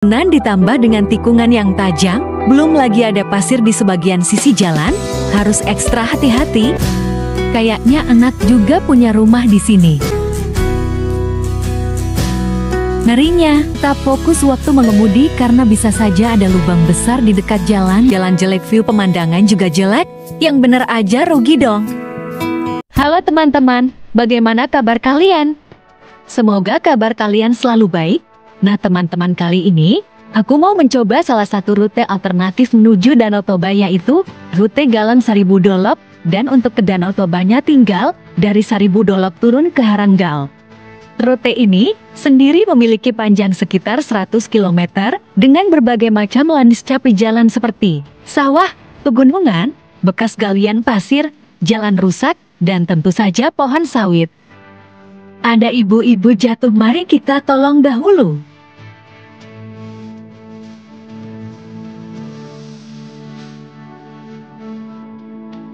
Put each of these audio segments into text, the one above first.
Nan ditambah dengan tikungan yang tajam, belum lagi ada pasir di sebagian sisi jalan, harus ekstra hati-hati. Kayaknya anak juga punya rumah di sini. Ngerinya, tak fokus waktu mengemudi karena bisa saja ada lubang besar di dekat jalan. Jalan jelek, view pemandangan juga jelek, yang bener aja rugi dong. Halo teman-teman, bagaimana kabar kalian? Semoga kabar kalian selalu baik. Nah teman-teman, kali ini, aku mau mencoba salah satu rute alternatif menuju Danau Toba, yaitu rute Galang Seribu Dolok, dan untuk ke Danau Tobanya tinggal dari Seribu Dolok turun ke Haranggal. Rute ini sendiri memiliki panjang sekitar 100 km, dengan berbagai macam landscape jalan seperti sawah, pegunungan, bekas galian pasir, jalan rusak, dan tentu saja pohon sawit. Ada ibu-ibu jatuh, mari kita tolong dahulu.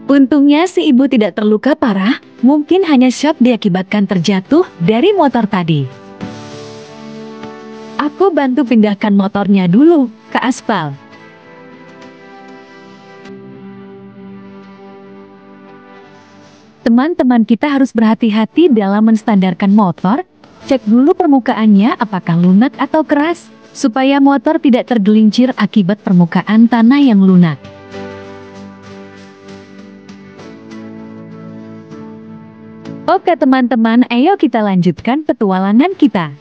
Untungnya si ibu tidak terluka parah, mungkin hanya shock diakibatkan terjatuh dari motor tadi. Aku bantu pindahkan motornya dulu ke aspal. Teman-teman, kita harus berhati-hati dalam menstandarkan motor, cek dulu permukaannya apakah lunak atau keras, supaya motor tidak tergelincir akibat permukaan tanah yang lunak. Oke teman-teman, ayo kita lanjutkan petualangan kita.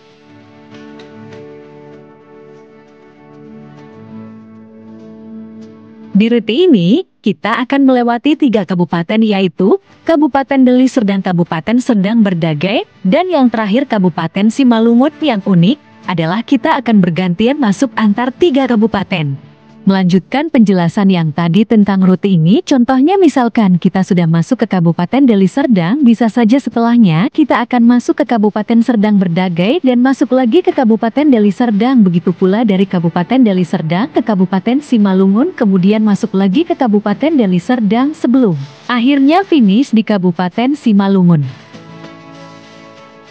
Di rute ini, kita akan melewati 3 kabupaten, yaitu Kabupaten Deli Serdang, Kabupaten Serdang Berdagai, dan yang terakhir Kabupaten Simalungun. Yang unik adalah kita akan bergantian masuk antar 3 kabupaten. Melanjutkan penjelasan yang tadi tentang rute ini, contohnya misalkan kita sudah masuk ke Kabupaten Deli Serdang, bisa saja setelahnya kita akan masuk ke Kabupaten Serdang Berdagai dan masuk lagi ke Kabupaten Deli Serdang. Begitu pula dari Kabupaten Deli Serdang ke Kabupaten Simalungun, kemudian masuk lagi ke Kabupaten Deli Serdang sebelum akhirnya finish di Kabupaten Simalungun.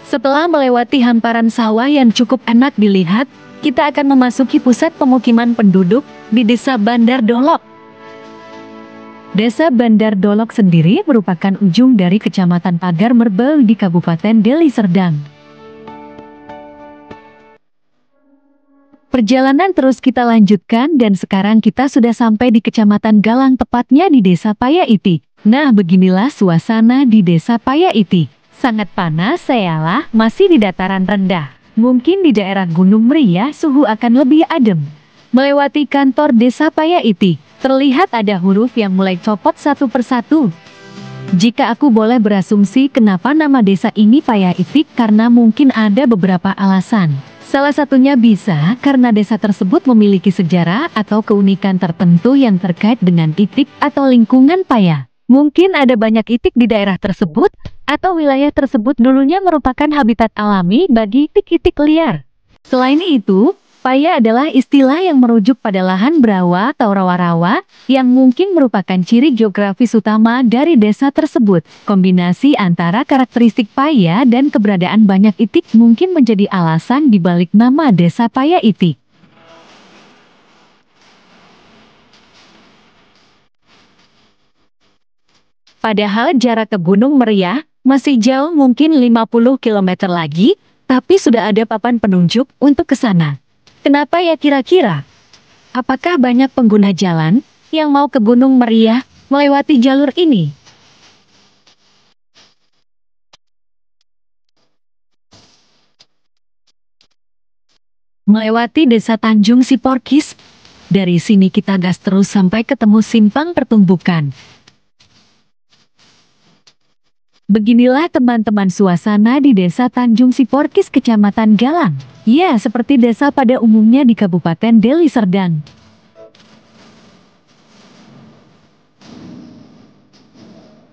Setelah melewati hamparan sawah yang cukup enak dilihat, kita akan memasuki pusat pemukiman penduduk di Desa Bandar Dolok. Desa Bandar Dolok sendiri merupakan ujung dari Kecamatan Pagar Merbel di Kabupaten Deli Serdang. Perjalanan terus kita lanjutkan dan sekarang kita sudah sampai di Kecamatan Galang, tepatnya di Desa Payaiti. Nah, beginilah suasana di Desa Payaiti. Sangat panas, sayalah masih di dataran rendah. Mungkin di daerah Gunung Meriah suhu akan lebih adem. Melewati kantor Desa Payaiti, terlihat ada huruf yang mulai copot satu persatu. Jika aku boleh berasumsi kenapa nama desa ini Payaiti, karena mungkin ada beberapa alasan. Salah satunya bisa karena desa tersebut memiliki sejarah atau keunikan tertentu yang terkait dengan itik atau lingkungan paya. Mungkin ada banyak itik di daerah tersebut, atau wilayah tersebut dulunya merupakan habitat alami bagi itik-itik liar. Selain itu, paya adalah istilah yang merujuk pada lahan berawa atau rawa-rawa, yang mungkin merupakan ciri geografis utama dari desa tersebut. Kombinasi antara karakteristik paya dan keberadaan banyak itik mungkin menjadi alasan dibalik nama Desa Payaiti. Padahal jarak ke Gunung Meriah masih jauh, mungkin 50 km lagi, tapi sudah ada papan penunjuk untuk ke sana. Kenapa ya kira-kira? Apakah banyak pengguna jalan yang mau ke Gunung Meriah melewati jalur ini? Melewati Desa Tanjung Siporkis, dari sini kita gas terus sampai ketemu simpang pertumbukan. Beginilah teman-teman suasana di Desa Tanjung Siporkis, Kecamatan Galang. Ya, seperti desa pada umumnya di Kabupaten Deli Serdang.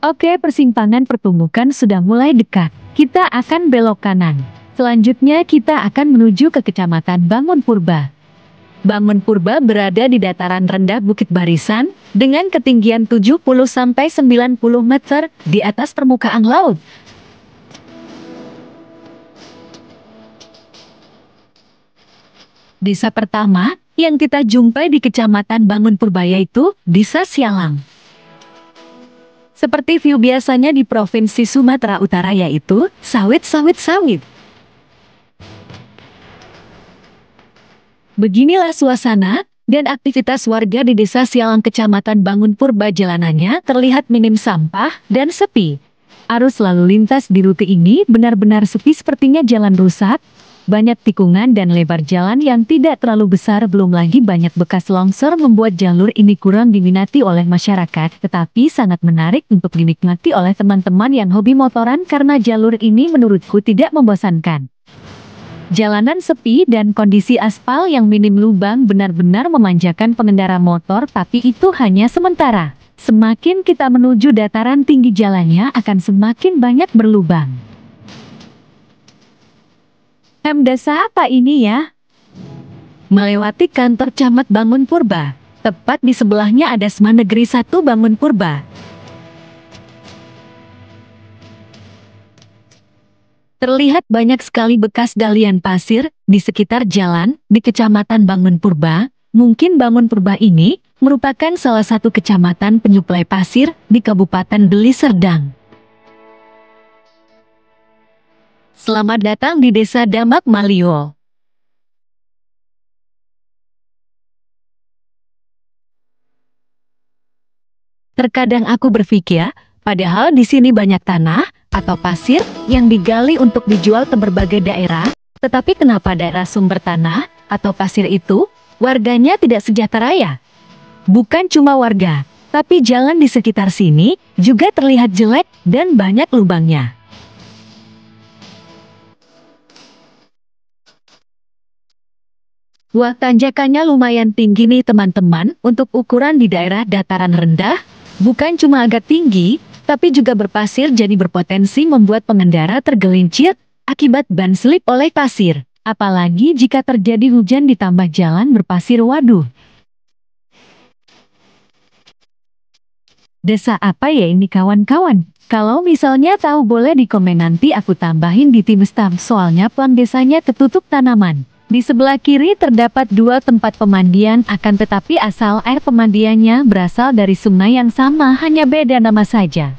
Oke, persimpangan pertumbukan sudah mulai dekat. Kita akan belok kanan. Selanjutnya kita akan menuju ke Kecamatan Bangun Purba. Bangun Purba berada di dataran rendah Bukit Barisan, dengan ketinggian 70–90 meter di atas permukaan laut. Desa pertama yang kita jumpai di Kecamatan Bangun Purba yaitu Desa Sialang. Seperti view biasanya di Provinsi Sumatera Utara yaitu sawit, sawit, sawit. Beginilah suasana dan aktivitas warga di Desa Sialang Kecamatan Bangun Purba. Jalanannya terlihat minim sampah dan sepi. Arus lalu lintas di rute ini benar-benar sepi, sepertinya jalan rusak. Banyak tikungan dan lebar jalan yang tidak terlalu besar, belum lagi banyak bekas longsor membuat jalur ini kurang diminati oleh masyarakat, tetapi sangat menarik untuk dinikmati oleh teman-teman yang hobi motoran karena jalur ini menurutku tidak membosankan. Jalanan sepi dan kondisi aspal yang minim lubang benar-benar memanjakan pengendara motor, tapi itu hanya sementara. Semakin kita menuju dataran tinggi, jalannya akan semakin banyak berlubang. Desa apa ini ya? Melewati kantor Camat Bangun Purba. Tepat di sebelahnya ada SMA Negeri 1 Bangun Purba. Terlihat banyak sekali bekas galian pasir di sekitar jalan di Kecamatan Bangun Purba. Mungkin Bangun Purba ini merupakan salah satu kecamatan penyuplai pasir di Kabupaten Deli Serdang. Selamat datang di Desa Damak Malio. Terkadang aku berpikir, padahal di sini banyak tanah atau pasir yang digali untuk dijual ke berbagai daerah, tetapi kenapa daerah sumber tanah atau pasir itu warganya tidak sejahtera ya? Bukan cuma warga, tapi jalan di sekitar sini juga terlihat jelek dan banyak lubangnya. Wah, tanjakannya lumayan tinggi nih teman-teman. Untuk ukuran di daerah dataran rendah, bukan cuma agak tinggi, tapi juga berpasir, jadi berpotensi membuat pengendara tergelincir akibat ban slip oleh pasir. Apalagi jika terjadi hujan ditambah jalan berpasir, waduh. Desa apa ya ini kawan-kawan? Kalau misalnya tahu boleh di komen, nanti aku tambahin di tim staff, soalnya plan desanya ketutup tanaman. Di sebelah kiri terdapat dua tempat pemandian, akan tetapi asal air pemandiannya berasal dari sungai yang sama, hanya beda nama saja.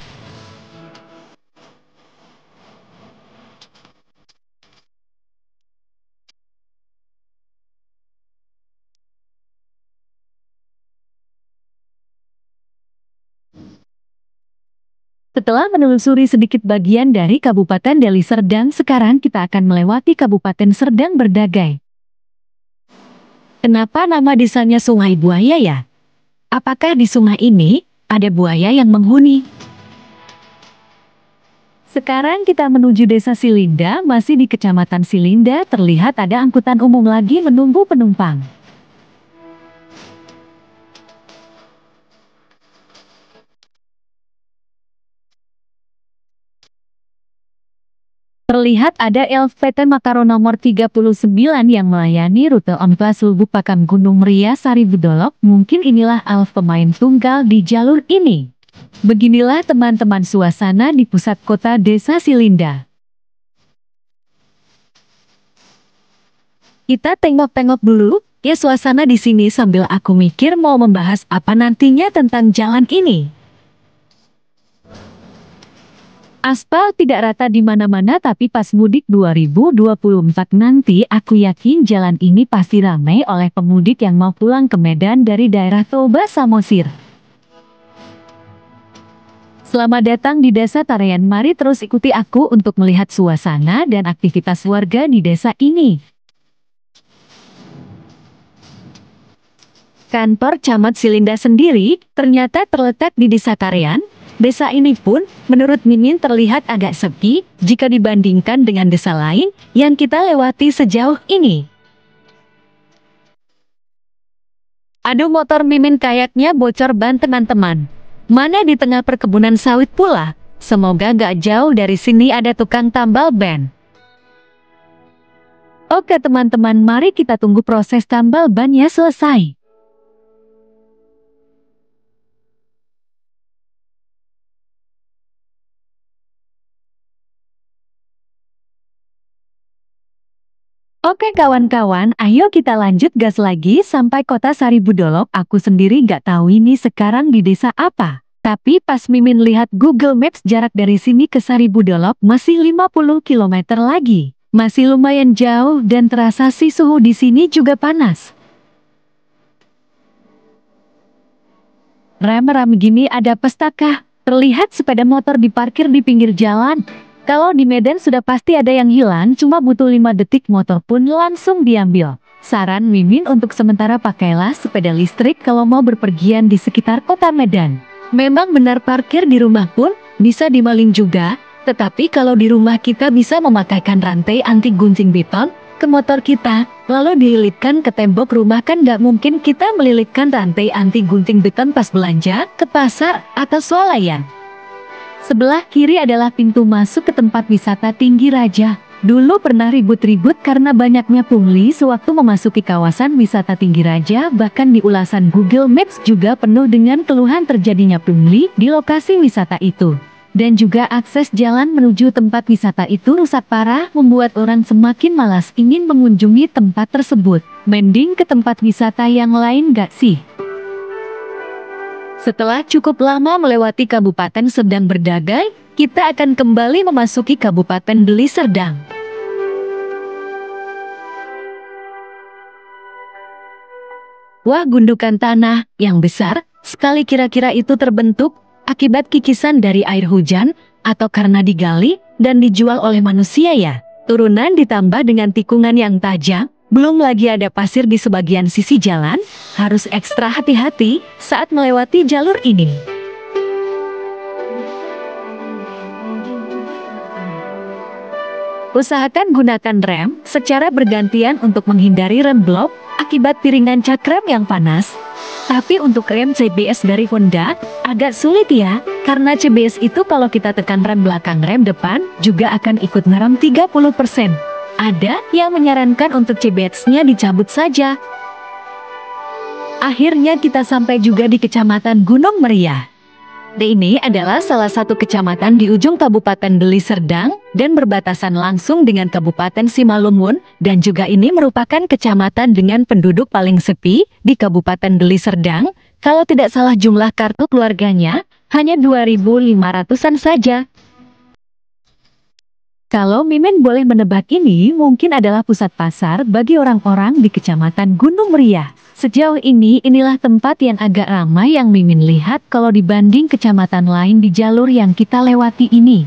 Setelah menelusuri sedikit bagian dari Kabupaten Deli Serdang, sekarang kita akan melewati Kabupaten Serdang Berdagai. Kenapa nama desanya Sungai Buaya ya? Apakah di sungai ini ada buaya yang menghuni? Sekarang kita menuju Desa Silinda, masih di Kecamatan Silinda. Terlihat ada angkutan umum lagi menunggu penumpang. Terlihat ada LVT Makaron nomor 39 yang melayani rute Amplas Lubuk Pakam Gunung Ria Sari Bedolok. Mungkin inilah Alf pemain tunggal di jalur ini. Beginilah teman-teman suasana di pusat kota Desa Silinda. Kita tengok-tengok dulu ya suasana di sini sambil aku mikir mau membahas apa nantinya tentang jalan ini. Aspal tidak rata di mana-mana, tapi pas mudik 2024 nanti aku yakin jalan ini pasti ramai oleh pemudik yang mau pulang ke Medan dari daerah Toba Samosir. Selamat datang di Desa Tarayan. Mari terus ikuti aku untuk melihat suasana dan aktivitas warga di desa ini. Kantor Camat Silinda sendiri ternyata terletak di Desa Tarayan. Desa ini pun menurut Mimin terlihat agak sepi jika dibandingkan dengan desa lain yang kita lewati sejauh ini. Aduh, motor Mimin kayaknya bocor ban teman-teman. Mana di tengah perkebunan sawit pula. Semoga gak jauh dari sini ada tukang tambal ban. Oke teman-teman, mari kita tunggu proses tambal bannya selesai. Oke Oke kawan-kawan, ayo kita lanjut gas lagi sampai kota Saribudolok. Aku sendiri gak tahu ini sekarang di desa apa. Tapi pas Mimin lihat Google Maps jarak dari sini ke Saribudolok masih 50 km lagi. Masih lumayan jauh dan terasa sih suhu di sini juga panas. Rame-rame gini ada pestakah? Terlihat sepeda motor diparkir di pinggir jalan. Kalau di Medan sudah pasti ada yang hilang, cuma butuh 5 detik motor pun langsung diambil. Saran Mimin untuk sementara pakailah sepeda listrik kalau mau berpergian di sekitar kota Medan. Memang benar parkir di rumah pun bisa dimaling juga, tetapi kalau di rumah kita bisa memakaikan rantai anti gunting beton ke motor kita, lalu dililitkan ke tembok rumah. Kan nggak mungkin kita melilitkan rantai anti gunting beton pas belanja ke pasar atau swalayan. Sebelah kiri adalah pintu masuk ke tempat wisata Tinggi Raja. Dulu pernah ribut-ribut karena banyaknya pungli sewaktu memasuki kawasan wisata Tinggi Raja. Bahkan di ulasan Google Maps juga penuh dengan keluhan terjadinya pungli di lokasi wisata itu. Dan juga akses jalan menuju tempat wisata itu rusak parah, membuat orang semakin malas ingin mengunjungi tempat tersebut. Mending ke tempat wisata yang lain gak sih? Setelah cukup lama melewati Kabupaten Serdang Berdagai, kita akan kembali memasuki Kabupaten Deli Serdang. Wah, gundukan tanah yang besar sekali kira-kira itu terbentuk akibat kikisan dari air hujan atau karena digali dan dijual oleh manusia ya. Turunan ditambah dengan tikungan yang tajam. Belum lagi ada pasir di sebagian sisi jalan, harus ekstra hati-hati saat melewati jalur ini. Usahakan gunakan rem secara bergantian untuk menghindari rem blok akibat piringan cakram yang panas. Tapi untuk rem CBS dari Honda agak sulit ya, karena CBS itu kalau kita tekan rem belakang rem depan juga akan ikut ngerem 30%. Ada yang menyarankan untuk CBS-nya dicabut saja. Akhirnya kita sampai juga di Kecamatan Gunung Meriah. Ini adalah salah satu kecamatan di ujung Kabupaten Deli Serdang dan berbatasan langsung dengan Kabupaten Simalungun, dan juga ini merupakan kecamatan dengan penduduk paling sepi di Kabupaten Deli Serdang. Kalau tidak salah jumlah kartu keluarganya hanya 2.500-an saja. Kalau Mimin boleh menebak, ini mungkin adalah pusat pasar bagi orang-orang di Kecamatan Gunung Meriah. Sejauh ini inilah tempat yang agak ramai yang Mimin lihat kalau dibanding kecamatan lain di jalur yang kita lewati ini.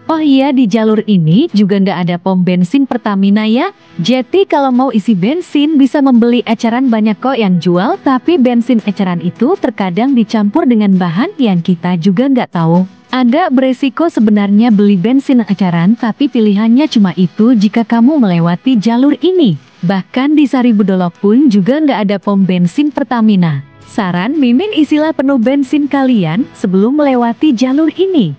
Oh iya, di jalur ini juga nggak ada pom bensin Pertamina ya. Jadi kalau mau isi bensin bisa membeli eceran, banyak kok yang jual, tapi bensin eceran itu terkadang dicampur dengan bahan yang kita juga nggak tahu. Agak beresiko sebenarnya beli bensin eceran, tapi pilihannya cuma itu jika kamu melewati jalur ini. Bahkan di Saribudolok pun juga nggak ada pom bensin Pertamina. Saran Mimin, isilah penuh bensin kalian sebelum melewati jalur ini.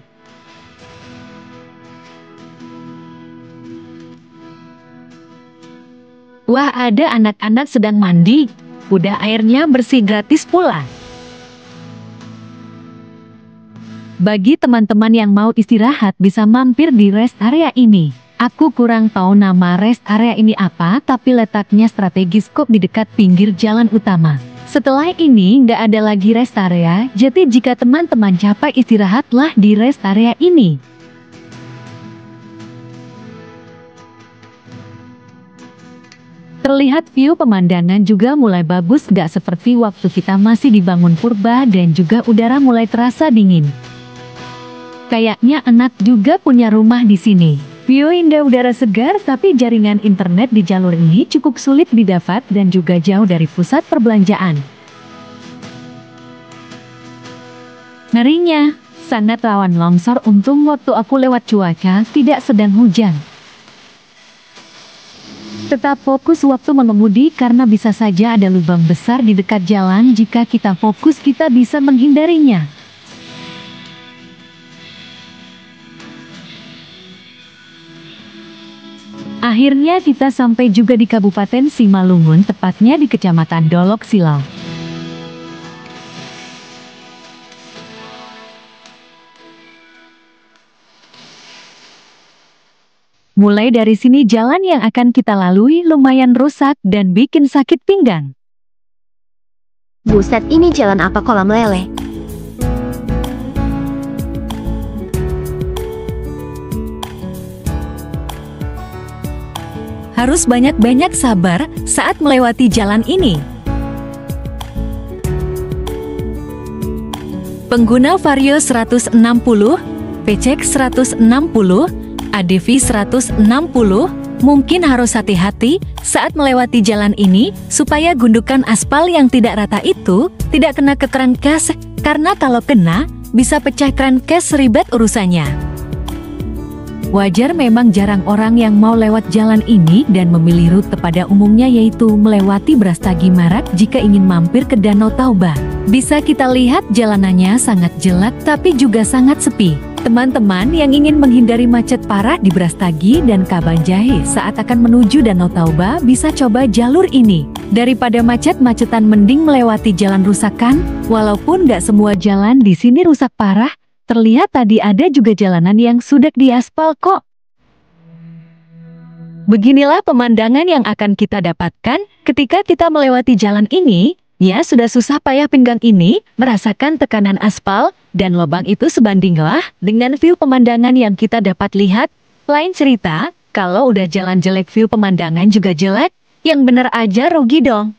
Wah, ada anak-anak sedang mandi. Udah airnya bersih gratis pula. Bagi teman-teman yang mau istirahat bisa mampir di rest area ini. Aku kurang tahu nama rest area ini apa, tapi letaknya strategis kok di dekat pinggir jalan utama. Setelah ini nggak ada lagi rest area, jadi jika teman-teman capek istirahatlah di rest area ini. Terlihat view pemandangan juga mulai bagus, gak seperti waktu kita masih dibangun purba, dan juga udara mulai terasa dingin. Kayaknya enak juga punya rumah di sini. View indah, udara segar, tapi jaringan internet di jalur ini cukup sulit didapat dan juga jauh dari pusat perbelanjaan. Ngerinya, sangat rawan longsor. Untung waktu aku lewat cuaca tidak sedang hujan. Tetap fokus waktu mengemudi karena bisa saja ada lubang besar di dekat jalan. Jika kita fokus, kita bisa menghindarinya. Akhirnya kita sampai juga di Kabupaten Simalungun, tepatnya di Kecamatan Dolok Silau. Mulai dari sini jalan yang akan kita lalui lumayan rusak dan bikin sakit pinggang. Buset, ini jalan apa kolam lele? Harus banyak-banyak sabar saat melewati jalan ini. Pengguna Vario 160, Pecek 160, ADV 160, mungkin harus hati-hati saat melewati jalan ini supaya gundukan aspal yang tidak rata itu tidak kena ke kran kes, karena kalau kena bisa pecah kran kes, ribet urusannya. Wajar memang jarang orang yang mau lewat jalan ini dan memilih rute pada umumnya yaitu melewati Brastagi Marak jika ingin mampir ke Danau Toba. Bisa kita lihat jalanannya sangat jelek tapi juga sangat sepi. Teman-teman yang ingin menghindari macet parah di Brastagi dan Kabanjahe saat akan menuju Danau Toba bisa coba jalur ini. Daripada macet-macetan mending melewati jalan rusakan, walaupun nggak semua jalan di sini rusak parah. Terlihat tadi ada juga jalanan yang sudah diaspal kok. Beginilah pemandangan yang akan kita dapatkan ketika kita melewati jalan ini. Ya sudah susah payah pinggang ini merasakan tekanan aspal dan lubang itu sebandinglah dengan view pemandangan yang kita dapat lihat. Lain cerita, kalau udah jalan jelek view pemandangan juga jelek, yang bener aja rugi dong.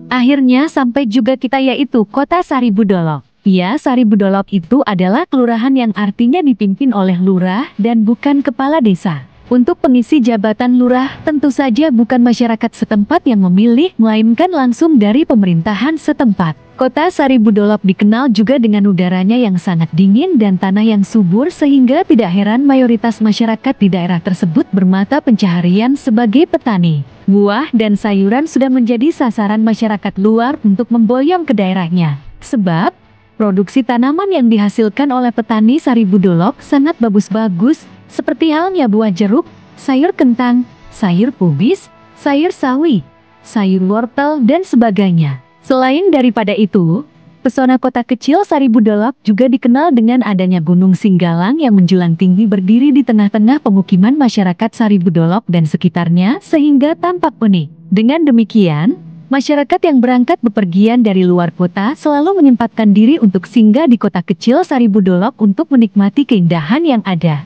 Akhirnya sampai juga kita yaitu kota Saribudolok. Ya, Saribudolok itu adalah kelurahan yang artinya dipimpin oleh lurah dan bukan kepala desa. Untuk pengisi jabatan lurah tentu saja bukan masyarakat setempat yang memilih, melainkan langsung dari pemerintahan setempat. Kota Saribudolok dikenal juga dengan udaranya yang sangat dingin dan tanah yang subur sehingga tidak heran mayoritas masyarakat di daerah tersebut bermata pencaharian sebagai petani. Buah dan sayuran sudah menjadi sasaran masyarakat luar untuk memboyong ke daerahnya. Sebab, produksi tanaman yang dihasilkan oleh petani Saribudolok sangat bagus-bagus, seperti halnya buah jeruk, sayur kentang, sayur kubis, sayur sawi, sayur wortel, dan sebagainya. Selain daripada itu, pesona kota kecil Saribudolok juga dikenal dengan adanya Gunung Singgalang yang menjulang tinggi berdiri di tengah-tengah pemukiman masyarakat Saribudolok dan sekitarnya sehingga tampak unik. Dengan demikian, masyarakat yang berangkat bepergian dari luar kota selalu menyempatkan diri untuk singgah di kota kecil Saribudolok untuk menikmati keindahan yang ada.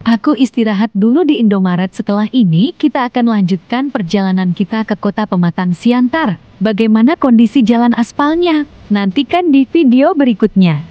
Aku istirahat dulu di Indomaret, setelah ini kita akan lanjutkan perjalanan kita ke kota Pematang Siantar. Bagaimana kondisi jalan aspalnya? Nantikan di video berikutnya.